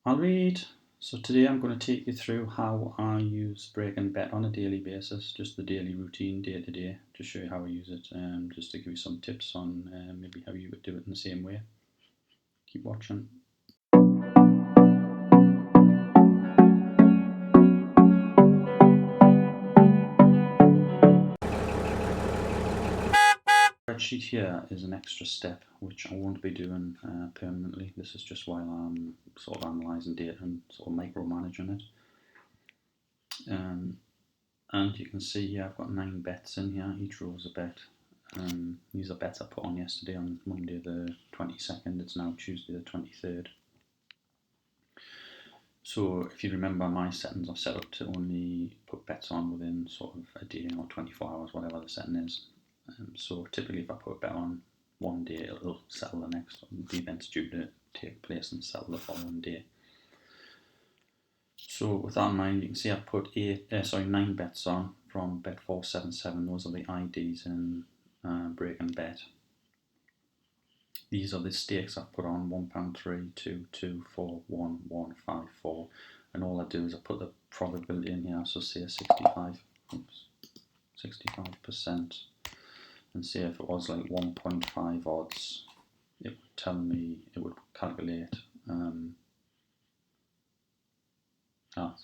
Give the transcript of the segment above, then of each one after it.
I'll read. So today I'm going to take you through how I use break and bet on a daily basis, just the daily routine, day to day, to show you how I use it, just to give you some tips on maybe how you would do it in the same way. Keep watching. Spreadsheet here is an extra step which I won't be doing permanently. This is just while I'm sort of analysing data and sort of micromanaging it. And you can see here I've got 9 bets in here. Each row is a bet. These are bets I put on yesterday on Monday the 22nd. It's now Tuesday the 23rd. So if you remember, my settings are set up to only put bets on within sort of a day or 24 hours, whatever the setting is. So typically if I put a bet on one day, it'll settle the next. The event's due to take place and settle the following day. So with that in mind, you can see I've put 9 bets on from bet 477. Those are the IDs in break and bet. These are the stakes I've put on: £1, 3, 2, 2, 4, 1, 1, 5, 4. And all I do is I put the probability in here. So say 65%. And say if it was like 1.5 odds, it would tell me, it would calculate.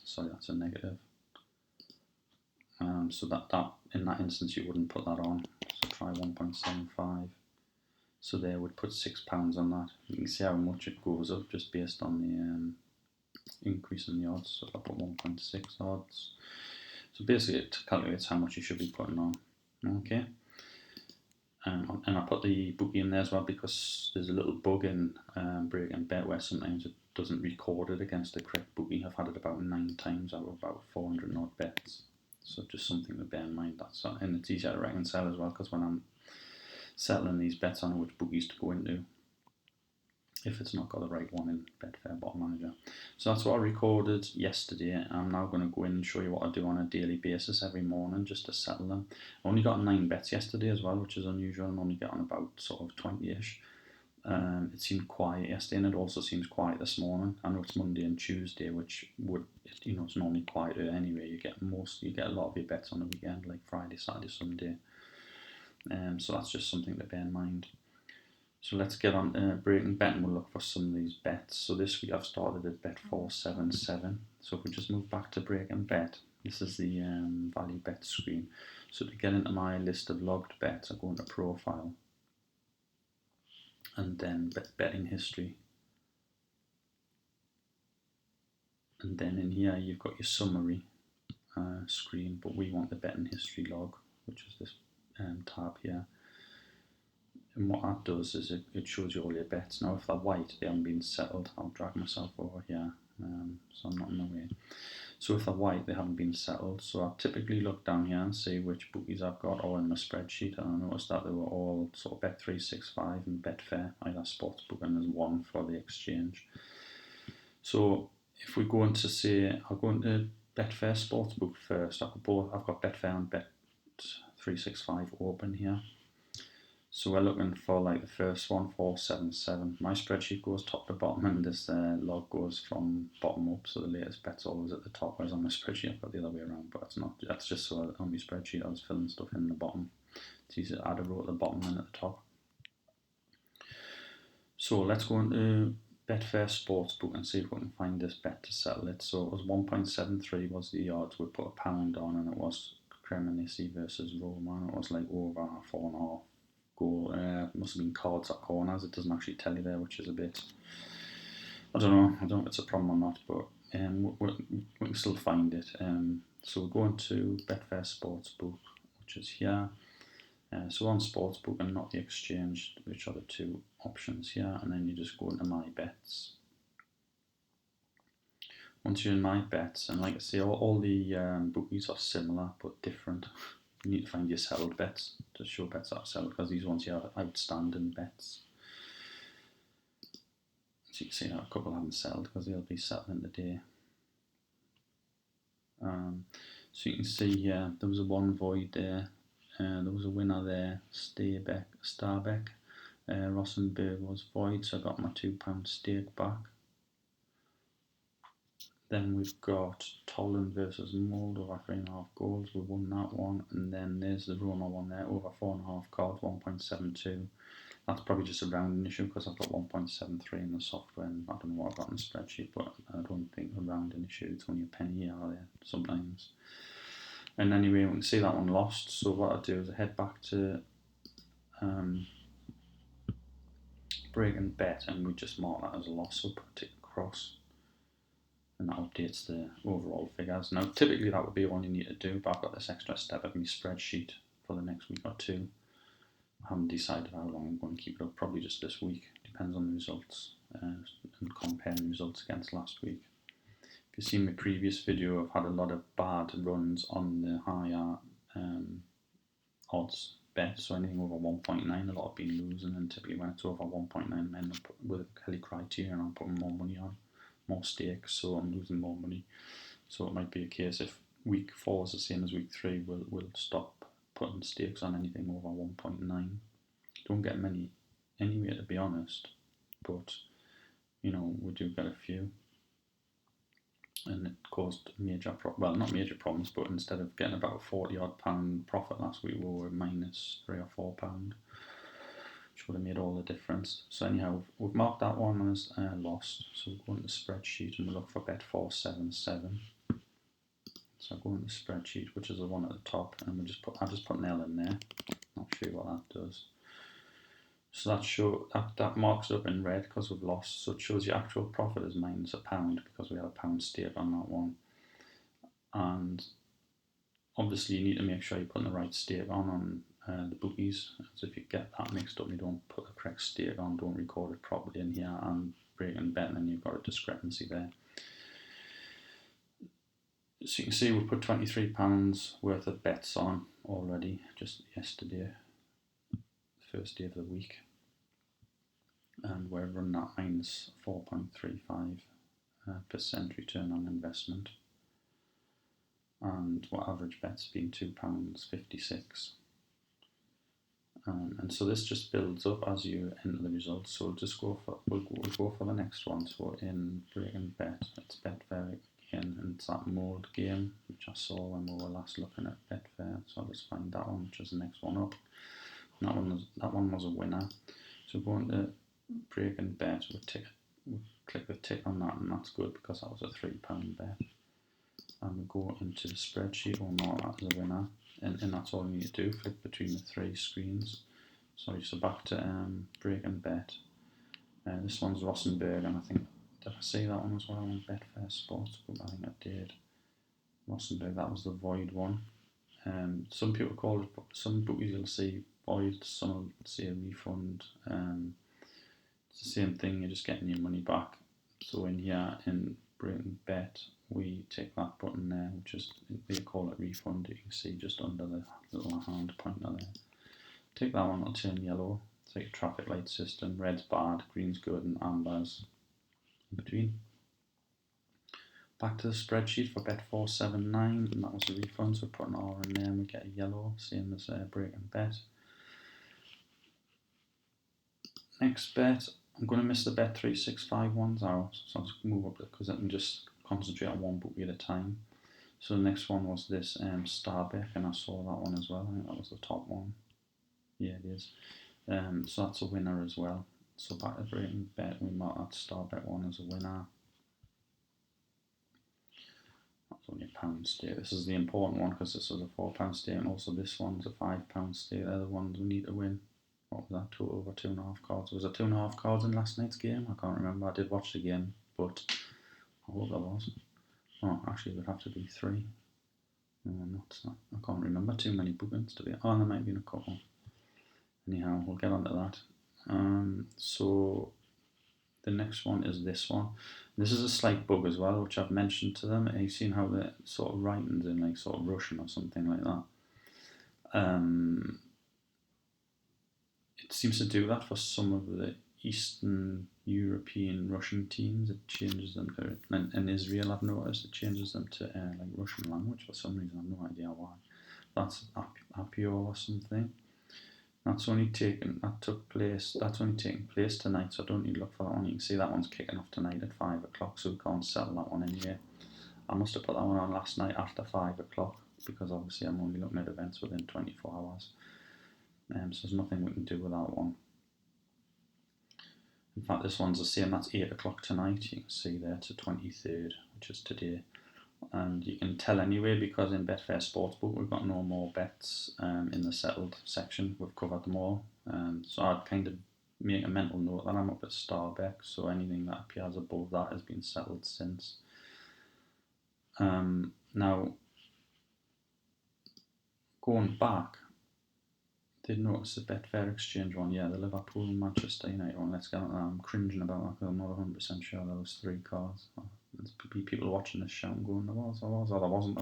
Sorry, that's a negative. So that in that instance you wouldn't put that on. So try 1.75. So there would put £6 on that. You can see how much it goes up just based on the increase in the odds. So if I put 1.6 odds, so basically it calculates how much you should be putting on. Okay. And I put the bookie in there as well because there's a little bug in break and bet where sometimes it doesn't record it against the correct bookie. I've had it about 9 times out of about 400 odd bets. So just something to bear in mind. And it's easier to reconcile as well because when I'm settling these bets, I know which bookies to go into if it's not got the right one in Betfair Bottom Manager. So that's what I recorded yesterday. I'm now going to go in and show you what I do on a daily basis every morning just to settle them. I only got 9 bets yesterday as well, which is unusual. I'm only getting about sort of 20-ish. It seemed quiet yesterday, and it also seems quiet this morning. I know it's Monday and Tuesday, which would, it's normally quieter anyway. You get a lot of your bets on the weekend, like Friday, Saturday, Sunday. So that's just something to bear in mind. So let's get on break and bet, and we'll look for some of these bets. So this week I've started at bet 477. So if we just move back to break and bet, this is the value bet screen. So to get into my list of logged bets, I go into profile and then betting history. And then in here you've got your summary screen, but we want the betting history log, which is this tab here. And what that does is it shows you all your bets. Now if they're white, they haven't been settled. I'll drag myself over here so I'm not in the way. So if they're white, they haven't been settled. So I typically look down here and see which bookies I've got all in my spreadsheet, and I noticed that they were all sort of Bet365 and Betfair, either Sportsbook, and there's one for the exchange. So if we go into, say, I'll go into Betfair Sportsbook first. I've got Betfair and Bet365 open here. So we're looking for like the first one, 477. My spreadsheet goes top to bottom, and this log goes from bottom up. So the latest bet's always at the top, whereas on my spreadsheet I've got the other way around. But it's not. That's just so on my spreadsheet I was filling stuff in the bottom. It's easier to add a row at the bottom than at the top. So let's go into Betfair Sportsbook and see if we can find this bet to settle it. So it was 1.73 was the odds. We put £1 on, and it was Cremonese versus Roma. And it was like over 4.5. Goal. Must have been cards at corners. It doesn't actually tell you there, which is a bit, I don't know if it's a problem or not, but we can still find it. So we're going to Betfair Sportsbook, which is here. So on Sportsbook and not the exchange, which are the two options here, and then you just go into My Bets. Once you're in My Bets, and like I say, all the bookies are similar but different. You need to find your settled bets to show bets that are settled, because these ones here are outstanding bets. So you can see that a couple haven't settled because they'll be settling today. So you can see here there was a one void there. There was a winner there, Starbeck. Rossenberg was void, so I got my £2 stake back. Then we've got Tolland versus Mould over 3.5 goals. We won that one. And then there's the Roma one there, over 4.5 cards, 1.72. That's probably just a rounding issue because I've got 1.73 in the software and I don't know what I've got in the spreadsheet, but I don't think a rounding issue. It's only a penny here or there sometimes. And anyway, we can see that one lost. So what I'll do is I head back to break and bet, and we just mark that as a loss. So put a tick across, and that updates the overall figures. Now, typically that would be one you need to do, but I've got this extra step of my spreadsheet for the next week or two. I haven't decided how long I'm going to keep it up, probably just this week. Depends on the results and comparing results against last week. If you've seen my previous video, I've had a lot of bad runs on the higher odds bet, so anything over 1.9 a lot have been losing, and typically when it's over 1.9 I end up with a Kelly criteria and I'm putting more money on, more stakes, so I'm losing more money. So it might be a case if week 4 is the same as week 3, we'll stop putting stakes on anything over 1.9. Don't get many anyway, to be honest, but you know, we do get a few, and it caused major well, not major problems, but instead of getting about £40 profit last week, we were minus £3 or £4, which would have made all the difference. So anyhow, we've marked that one as lost. So we'll go into the spreadsheet and we'll look for bet 477. So I'll go into the spreadsheet, which is the one at the top, and I'll just put an L in there. Not sure what that does. So that marks it up in red because we've lost. So it shows your actual profit is minus £1 because we had £1 stake on that one. And obviously you need to make sure you're putting the right stake on the bookies. So if you get that mixed up, you don't put the correct stake on, don't record it properly in here and break and bet, and then you've got a discrepancy there. So you can see we put £23 worth of bets on already just yesterday, first day of the week, and we're running at minus 4.35% return on investment, and what average bet's been £2.56. And so this just builds up as you enter the results. So we'll go for the next one. So in break and bet, it's Betfair again, and it's that Mould game which I saw when we were last looking at Betfair. So I'll just find that one, which is the next one up. And that one was a winner. So going to break and bet, we'll click the tick on that, and that's good because that was a £3 bet. And we go into the spreadsheet, we'll mark that as a winner, and that's all you need to do. Flick between the 3 screens. Sorry, so back to break and bet. This one's Rossenberg, and I think, did I say that one as well on Betfair Sportsbook? I think I did. Rossenberg, that was the void one. Some people call it, some bookies you'll see void, some will say a refund. It's the same thing, you're just getting your money back. So in here, in break and bet, we tick that button there, which is, they call it refund. You can see just under the little hand pointer there. Tick that one, it'll turn yellow. It's like a traffic light system. Red's bad, green's good, and amber's in between. Back to the spreadsheet for bet 479, and that was a refund, so we put an R in there and we get a yellow, same as break and bet. Next bet, I'm going to miss the bet 365 ones out, so I'll just move up because I can just concentrate on one bookie at a time. So the next one was this Starbeck, and I saw that one as well. I think that was the top one. Yeah, it is. So that's a winner as well. So back to break and bet, we mark that Starbeck one as a winner. That's only £1 stake. This is the important one because this is a £4 stake, and also this one's a £5 stake. They're the ones we need to win. What was that total? Over 2.5 cards. Was there 2.5 cards in last night's game? I can't remember. I did watch the game, but I hope there was. Oh, actually, it would have to be 3. No, it's not. I can't remember too many bookings to be. Oh, there might have been a couple. Anyhow, we'll get on to that. So the next one is this one. This is a slight bug as well, which I've mentioned to them. You've seen how the sort of writing's in like sort of Russian or something like that. It seems to do that for some of the Eastern European Russian teams. It changes them to, and Israel, I've noticed, it changes them to like Russian language for some reason. I have no idea why. That's Apio or something. That's only taking place tonight, so I don't need to look for that one. You can see that one's kicking off tonight at 5 o'clock, so we can't sell that one anyway. I must have put that one on last night after 5 o'clock, because obviously I'm only looking at events within 24 hours. So there's nothing we can do with that one. In fact, this one's the same, that's 8 o'clock tonight. You can see there, it's the 23rd, which is today. And you can tell anyway, because in Betfair Sportsbook we've got no more bets in the settled section. We've covered them all. So I'd kind of make a mental note that I'm up at Starbeck, so anything that appears above that has been settled since. Now, going back, did notice the Betfair Exchange one, yeah, the Liverpool and Manchester United one. Let's get on that. I'm cringing about that because I'm not 100% sure there was 3 cards. There's people watching this show and going, there was, or there wasn't.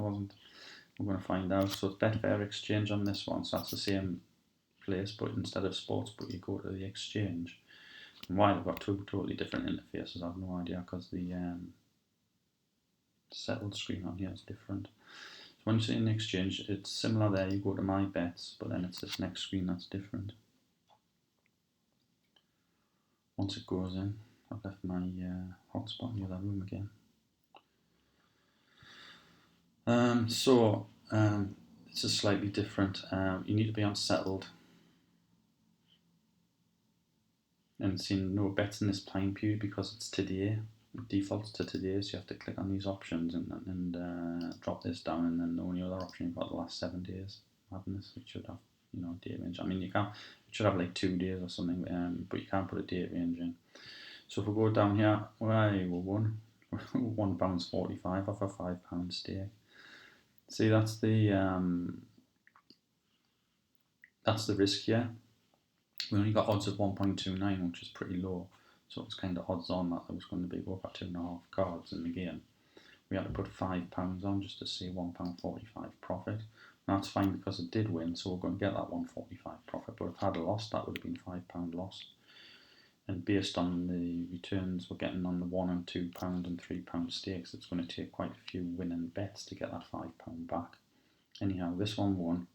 We're going to find out. So it's Betfair Exchange on this one, so that's the same place, but instead of Sportsbook you go to the Exchange. And why they've got 2 totally different interfaces, I have no idea, because the settled screen on here is different. So when you see in the Exchange, it's similar there, you go to My Bets, but then it's this next screen that's different. Once it goes in, I've left my hotspot in the other room again. This is slightly different. You need to be on settled. And seeing no bets in this time period because it's today. It defaults to today, so you have to click on these options and drop this down, and then the only other option you've got the last 7 days. Madness, it should have, date range. I mean, it should have like 2 days or something, but you can't put a date range in. So if we go down here, we won £1.45 off a £5 stake. See, that's the risk here. We only got odds of 1.29, which is pretty low. So it's kind of odds on that there was going to be over 2.5 cards in the game. We had to put £5 on just to see £1.45 profit. Now that's fine because it did win, so we're going to get that £1.45 profit. But if it had lost, that would have been £5 loss. And based on the returns we're getting on the £1 and £2 and £3 stakes, it's going to take quite a few winning bets to get that £5 back. Anyhow, this one won.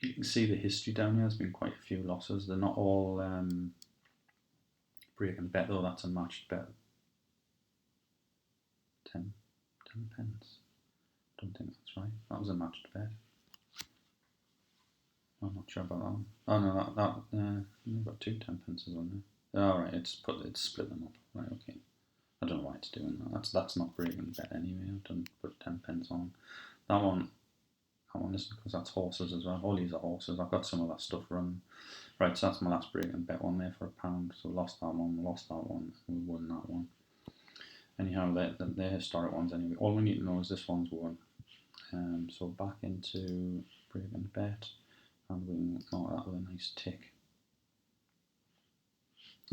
You can see the history down here. There's been quite a few losses. They're not all break and bet, though. That's a matched bet. 10 pence. Don't think that's right. That was a matched bet. I'm not sure about that one. Oh no, you've got 2 10 pences on there. Oh, right, it's split them up. Right, okay. I don't know why it's doing that. That's not breaking bet anyway. I don't put 10 pence on. That one is because that's horses as well. All these are horses. I've got some of that stuff running. Right, so that's my last break and bet one there for £1. So lost that one, we won that one. Anyhow, they're historic ones anyway. All we need to know is this one's won. So back into break and bet, and we can mark that with a nice tick.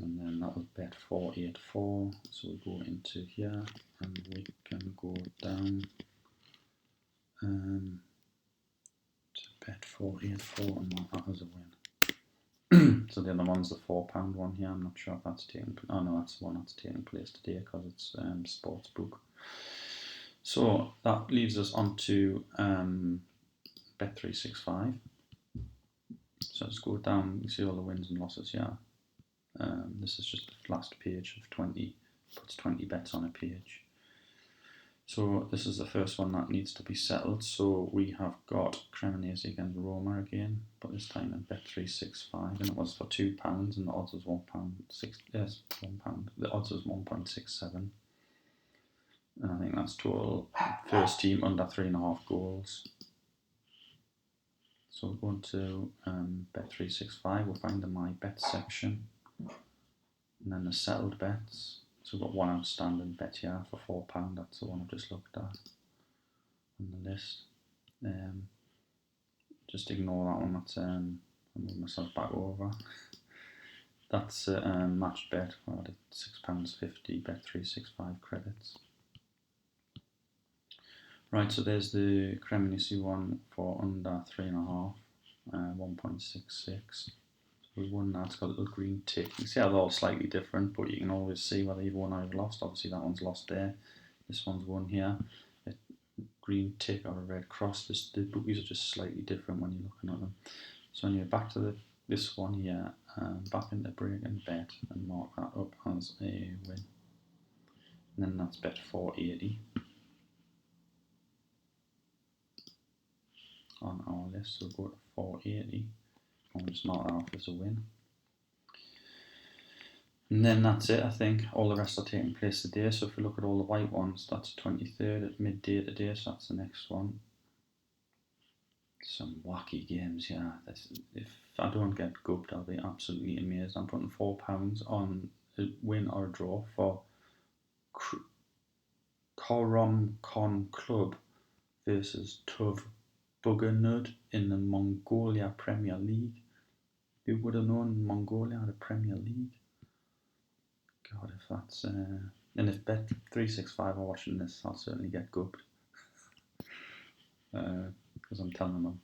And then that was bet 484. So we go into here, and we can go down to bet 484 and mark that as a win. So the other one's the £4 one here. I'm not sure if that's taking. Oh no, that's the one that's taking place today because it's Sportsbook. So that leaves us on to Bet365. So let's go down. You see all the wins and losses here. This is just the last page of 20. Puts 20 bets on a page. So this is the first one that needs to be settled. So we have got Cremonese against Roma again, but this time in Bet365, and it was for £2, and the odds was £1.6. Yes, £1. The odds was 1.67, and I think that's total. First team under 3.5 goals. So we're going to Bet365. We'll find the My Bet section, and then the settled bets. So we've got one outstanding bet here for £4. That's the one I've just looked at on the list. Just ignore that one. That's I'll move myself back over. That's a matched bet. I did £6.50. Bet365 credits. Right, so there's the Cremonese one for under 3.5, 1.66. We won that. It's got a little green tick. You can see how they're all slightly different, but you can always see whether you've won or you've lost. Obviously that one's lost there. This one's won here. green tick or a red cross. The bookies are just slightly different when you're looking at them. So anyway, back to this one here, back into break and bet and mark that up as a win. And then that's bet 480 on our list. So we'll go to 480 and we'll just mark that off as a win. And then that's it, I think. All the rest are taking place today. So if we look at all the white ones, that's 23rd at midday today, so that's the next one. Some wacky games, yeah. If I don't get gubbed, I'll be absolutely amazed. I'm putting £4 on a win or a draw for Koromkon Club versus Tuv Buganud in the Mongolia Premier League. Who would have known Mongolia had a Premier League? God, if that's... and if Bet365 are watching this, I'll certainly get gubbed. Because I'm telling them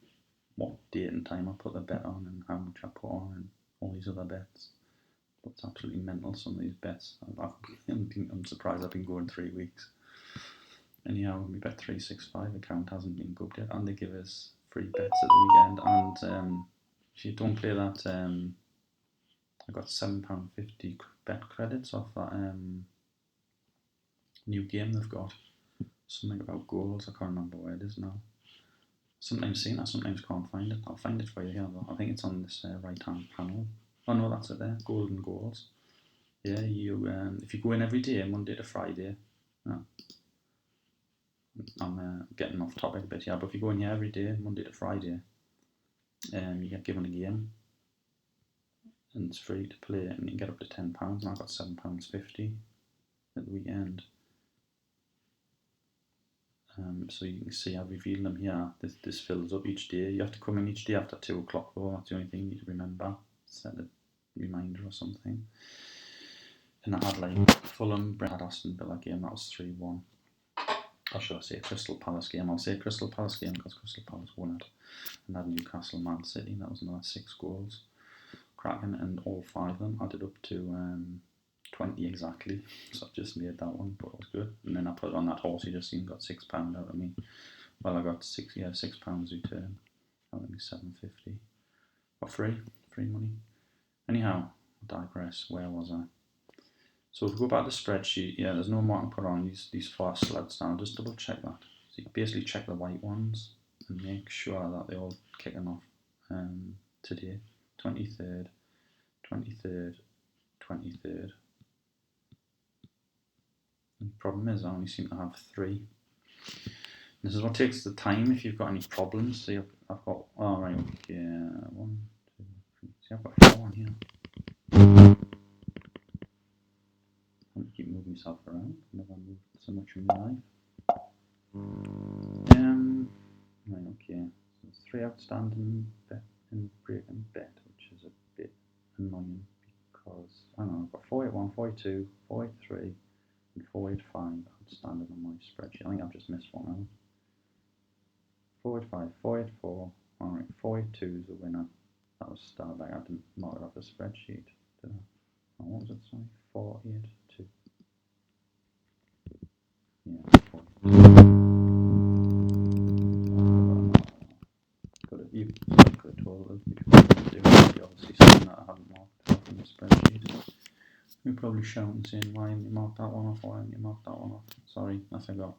what date and time I put the bet on and how much I put on and all these other bets. But it's absolutely mental, some of these bets. I'm surprised I've been going 3 weeks. Anyhow, my Bet365 account hasn't been gubbed yet, and they give us free bets at the weekend. And if you don't play that, I got £7.50 bet credits off that new game they've got. Something about goals, I can't remember where it is now. Sometimes seen it, sometimes can't find it. I'll find it for you here though. I think it's on this right hand panel. Oh no, that's it there, golden goals. Yeah, you if you go in every day, Monday to Friday, I'm getting off topic a bit here, but if you go in here every day, Monday to Friday, you get given a game and it's free to play and you can get up to £10 and I got £7.50 at the weekend. So you can see I've revealed them here. This fills up each day. You have to come in each day after 2 o'clock though, that's the only thing you need to remember. Set a reminder or something. And I had like Fulham, Brentford, Aston Villa game, that was 3-1. Or should I say Crystal Palace game? I'll say Crystal Palace game because Crystal Palace won it. And that Newcastle Man City, that was another 6 goals. Cracking, and all 5 of them added up to 20 exactly, so I just made that one, but it was good. And then I put it on that horse you just seen, got £6 out of me. Well, I got £6 return out of me, £7.50 for free money. Anyhow, I digress. Where was I? So if we go back to the spreadsheet, yeah, there's no more to put on these 4 sleds now. Just double check that. So you basically check the white ones and make sure that they're all kicking off today. 23rd, 23rd, 23rd. The problem is I only seem to have 3. This is what takes the time if you've got any problems. See, I've got, oh right, okay, 1, 2, 3, see I've got 4 on here. I have to keep moving myself around, I've never moved so much in my life. Right, okay, so there's 3 outstanding bet and break and bet, which is a bit annoying because, I don't know, I've got 481, 482, 483 and 485 outstanding on my spreadsheet. I think I've just missed one out. 485, 484, alright, 482 is the winner. That was Starbuck, I didn't mark it off the spreadsheet, did I? Oh, what was it, sorry? 482. Yeah, 482. You could have told us before you obviously seen that I haven't marked it off in the spreadsheet. You're probably shouting saying, why haven't you marked that one off, why haven't you marked that one off? Sorry, I forgot.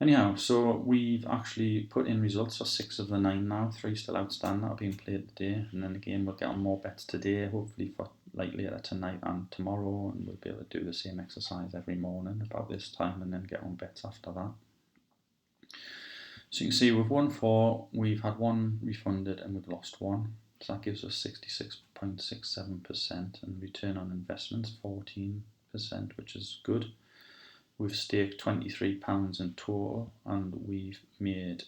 Anyhow, so we've actually put in results for 6 of the 9 now, 3 still outstanding that are being played today, and then again we'll get on more bets today, hopefully for like later tonight and tomorrow, and we'll be able to do the same exercise every morning about this time and then get on bets after that. So you can see we've won 4, we've had 1 refunded and we've lost 1. So that gives us 66.67% and return on investments 14%, which is good. We've staked £23 in total and we've made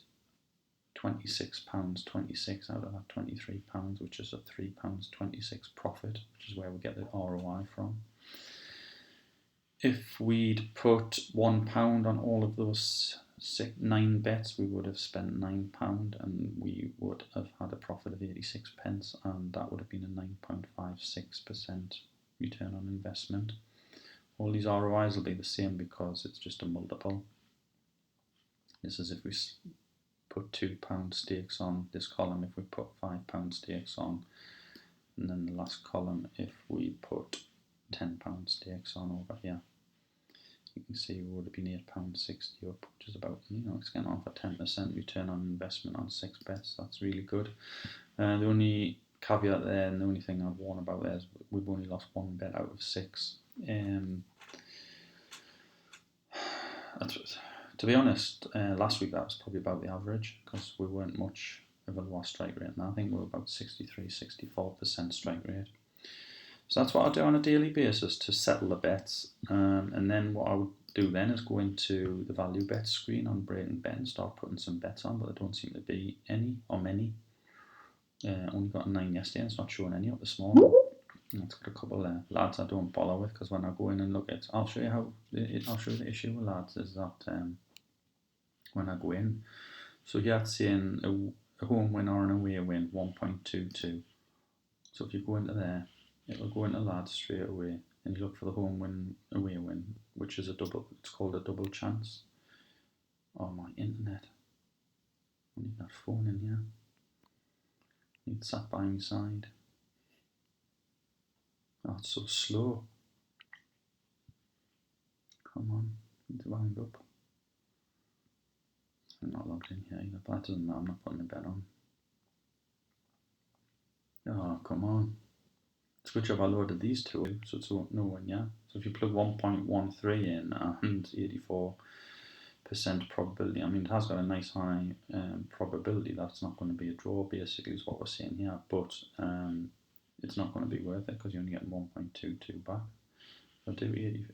£26.26 out of that £23, which is a £3.26 profit, which is where we get the ROI from. If we'd put £1 on all of those 9 bets, we would have spent £9 and we would have had a profit of 86 pence, and that would have been a 9.56% return on investment. All these ROIs will be the same because it's just a multiple. This is if we put £2 stakes on this column, if we put £5 stakes on, and then the last column if we put £10 stakes on over here. You can see we would have been £8.60 up, which is about, it's getting on for 10% return on investment on 6 bets. That's really good. The only caveat there, and the only thing I'd warn about there is we've only lost 1 bet out of 6. To be honest, last week that was probably about the average, because we weren't much of a lower strike rate, and I think we were about 63-64% strike rate. So that's what I do on a daily basis to settle the bets, and then what I would do then is go into the value bet screen on Breaking Bet and start putting some bets on, but there don't seem to be any or many. Only got 9 yesterday, and it's not showing any up this morning. It's got a couple of lads I don't bother with, because when I go in and look at, I'll show you the issue with lads is that when I go in, so yeah, it's saying a home win or an away win 1.22. So if you go into there, it'll go into lads straight away, and you look for the home win, away win, which is it's called a double chance. Oh, my internet. I need that phone in here. It's sat by my side. Oh, it's so slow. Come on, need to wind up. I'm not logged in here either, but that doesn't matter, I'm not putting a bet on. Oh, come on. It's good job I loaded these two, so it's no one, yeah. So if you plug 1.13 in and 84% probability, I mean, it has got a nice high probability that it's not going to be a draw, basically, is what we're saying here, but it's not going to be worth it because you're only getting 1.22 back. So do 80,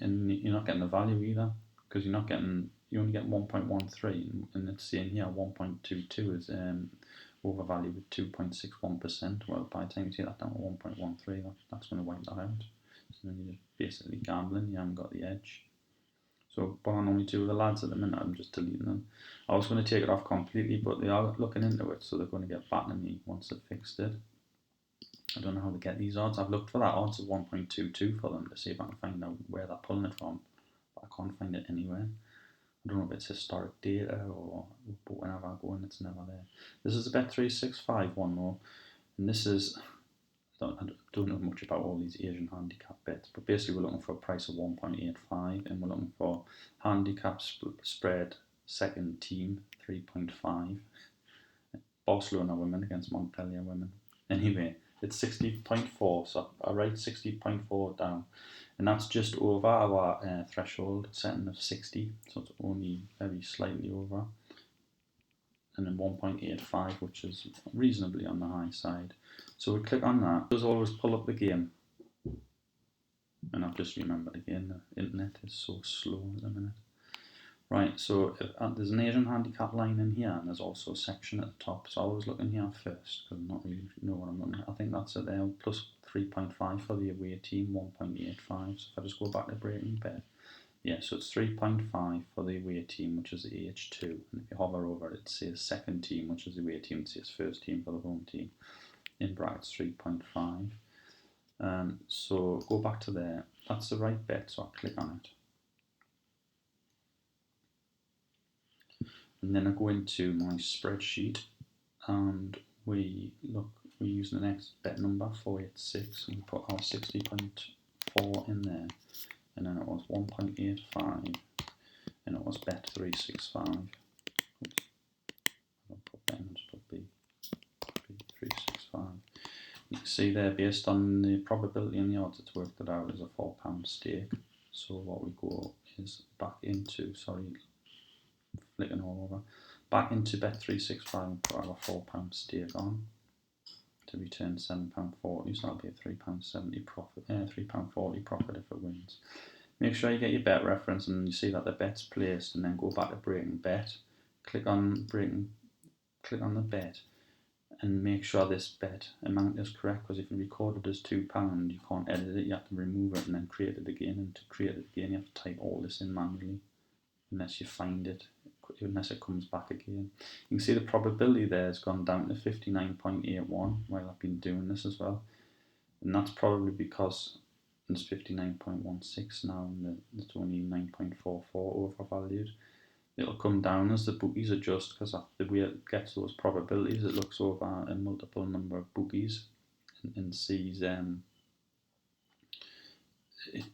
and you're not getting the value either, because you only get 1.13, and it's saying here 1.22 is overvalued with 2.61%. Well, by the time you see that down to 1.13, that's going to wipe that out. So then you're basically gambling, you haven't got the edge. So what I normally do with the lads at the minute, I'm just deleting them. I was going to take it off completely, but they are looking into it, so they're going to get back to me once they've fixed it. I don't know how to get these odds. I've looked for that odds of 1.22 for them to see if I can find out where they're pulling it from, but I can't find it anywhere. I don't know if it's historic data or, but whenever I go in, it's never there. This is a Bet365 one though, and this is, I don't know much about all these Asian handicap bets, but basically we're looking for a price of 1.85, and we're looking for handicap spread second team 3.5. Barcelona women against Montpellier women. Anyway, it's 60.4, so I write 60.4 down, and that's just over our threshold setting of 60, so it's only very slightly over, and then 1.85, which is reasonably on the high side. So we click on that. It does always pull up the game, and I've just remembered again, the internet is so slow at the minute. Right, so there's an Asian handicap line in here, and there's also a section at the top. So I was looking here first, because I'm not really know what I'm looking at. I think that's it there, plus 3.5 for the away team, 1.85. So if I just go back to Breaking Bet, yeah, so it's 3.5 for the away team, which is the H2. And if you hover over it, it says second team, which is the away team. It says first team for the home team. In brackets, 3.5. So go back to there. That's the right bet, so I click on it. And then I go into my spreadsheet, and we use the next bet number 486, and we put our 60.4 in there, and then it was 1.85, and it was Bet365. Oops, I don't put Ben, I just put B365. You can see there, based on the probability and the odds, it's worked it out as a £4 stake. So what we go is back into, flicking all over, back into Bet365 and put our £4 stake on to return £7.40, so that'll be a £3.70 profit, £3.40 profit if it wins. Make sure you get your bet reference and you see that the bet's placed, and then go back to Breaking Bet, click on the bet, and make sure this bet amount is correct, because if you record it as £2, you can't edit it, you have to remove it and then create it again, and to create it again you have to type all this in manually, unless you find it, unless it comes back again. You can see the probability there has gone down to 59.81 while I've been doing this as well, and that's probably because it's 59.16 now and it's only 9.44 overvalued. it'll come down as the bookies adjust, because the way it gets those probabilities, it looks over a multiple number of bookies and sees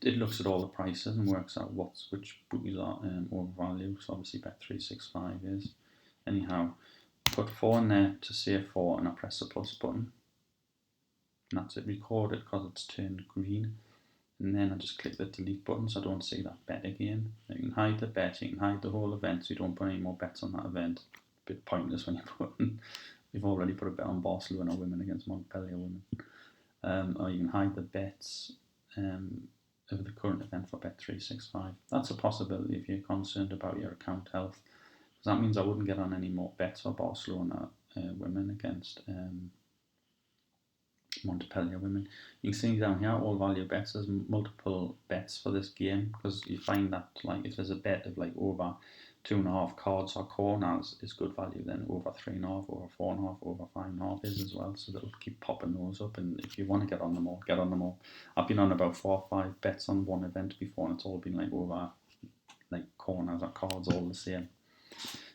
it looks at all the prices and works out which bookies are overvalued. So obviously Bet365 is. Anyhow, put 4 in there to save 4 and I press the plus button. And that's it, recorded because it's turned green. And then I just click the delete button so I don't see that bet again. You can hide the bet, you can hide the whole event so you don't put any more bets on that event. A bit pointless when you've already put a bet on Barcelona women against Montpellier women. Or you can hide the bets of the current event for Bet365. That's a possibility if you're concerned about your account health. Because that means I wouldn't get on any more bets for Barcelona women against Montpellier women. You can see down here, all value bets, there's multiple bets for this game, because you find that like if there's a bet of like over 2.5 cards or corners is good value, then over 3.5, over 4.5, over 5.5 is as well. So they'll keep popping those up, and if you want to get on them all, get on them all. I've been on about 4 or 5 bets on one event before, and it's all been like over like corners or cards all the same.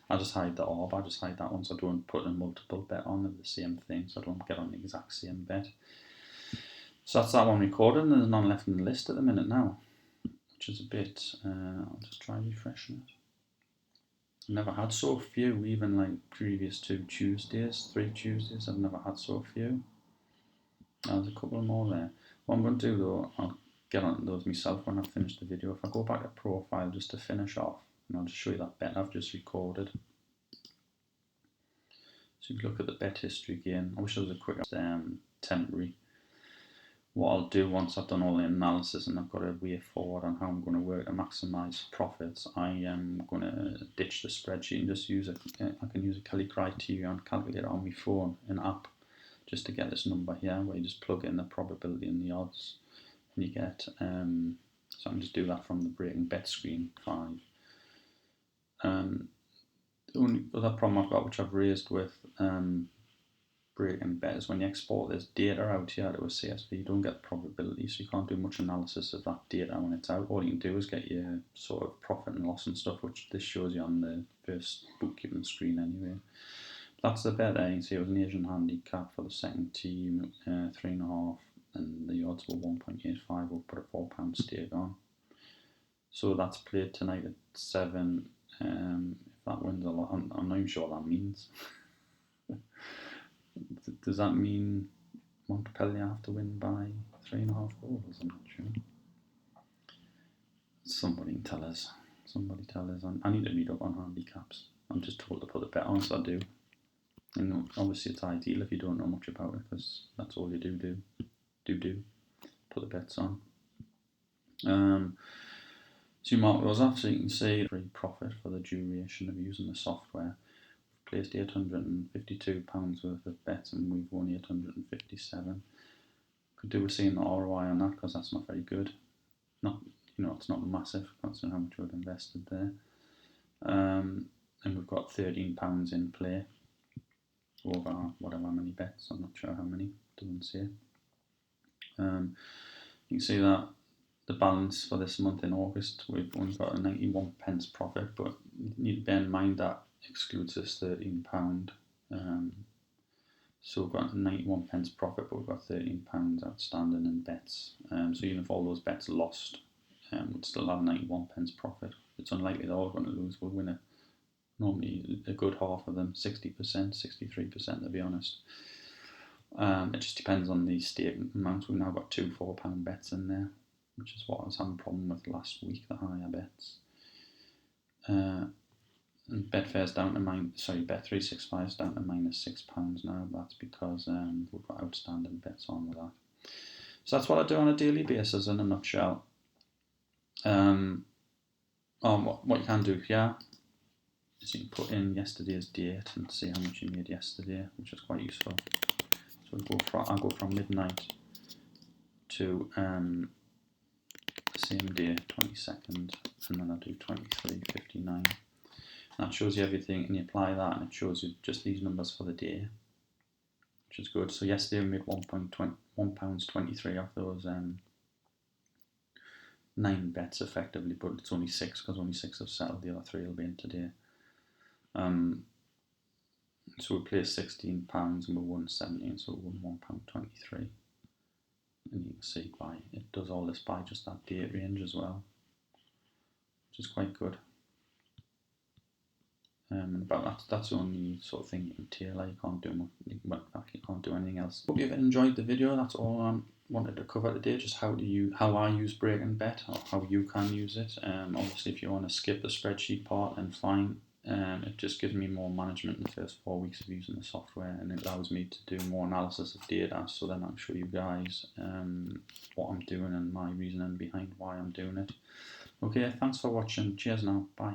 I just hide the orb, I just hide that one so I don't put a multiple bet on of the same thing, so I don't get on the exact same bet. So that's that one recorded, and there's none left in the list at the minute now, which is a bit, I'll just try refreshing it. Never had so few, even like previous 2 Tuesdays, 3 Tuesdays, I've never had so few. There's a couple more there. What I'm going to do though, I'll get on those myself when I've finished the video. If I go back to profile just to finish off, and I'll just show you that bet I've just recorded. So if you look at the bet history again, I wish there was a quick temporary. What I'll do once I've done all the analysis and I've got a way forward on how I'm going to work to maximise profits, I am going to ditch the spreadsheet and just use I can use a Criterion calculator on my phone, an app, just to get this number here, where you just plug in the probability and the odds, and you get, so I can just do that from the breaking bet screen 5. The only other problem I've got, which I've raised with breaking bet, is when you export this data out here to a CSV, you don't get probability, so you can't do much analysis of that data when it's out. All you can do is get your sort of profit and loss and stuff, which this shows you on the first bookkeeping screen anyway. That's the bet there. You can see it was an Asian handicap for the second team, 3.5, and the odds were 1.85. We'll put a £4 stake on. So that's played tonight at 7. If that wins a lot, I'm not even sure what that means. Does that mean Montpellier have to win by 3.5 goals? I'm not sure. Somebody tell us. Somebody tell us. I need to read up on handicaps. I'm just told to put the bet on, so I do. And obviously it's ideal if you don't know much about it, because that's all you do. Put the bets on. So you mark those off so you can see free profit for the duration of using the software. We've placed £852 worth of bets and we've won 857. Could do with seeing the ROI on that, because that's not very good. It's not massive considering how much we've invested there. And we've got £13 in play over whatever many bets. I'm not sure how many. Doesn't say. You can see that the balance for this month in August, we've only got a 91 pence profit, but you need to bear in mind that excludes this £13. So we've got 91 pence profit, but we've got £13 outstanding in bets. So even if all those bets lost, we'd still have 91 pence profit. It's unlikely they're all going to lose. We'll win normally a good half of them, 60%, 63% to be honest. It just depends on the stake amounts. We've now got 2 £4 bets in there, which is what I was having a problem with last week, the higher bets. And Betfair's down to Bet365 is down to -6 now. That's because we've got outstanding bets on with that. So that's what I do on a daily basis in a nutshell. What you can do here is you can put in yesterday's date and see how much you made yesterday, which is quite useful. So I'll go from midnight to same day, 22nd, and then I'll do 23.59. That shows you everything, and you apply that, and it shows you just these numbers for the day, which is good. So yesterday we made £1.23 off those 9 bets effectively, but it's only 6 because only 6 have settled. The other 3 will be in today. So we placed £16 and we won 17, so we won £1.23. And you can see it does all this by just that date range as well, which is quite good. But that's the only sort of thing you can tailor. You can't do much, you can't do anything else. Hope you've enjoyed the video. That's all I wanted to cover today. Just how I use break and bet, or how you can use it. Obviously, if you want to skip the spreadsheet part, then fine. It just gives me more management in the first 4 weeks of using the software, and it allows me to do more analysis of data. So then I can show you guys what I'm doing and my reasoning behind why I'm doing it. Okay, thanks for watching. Cheers now. Bye.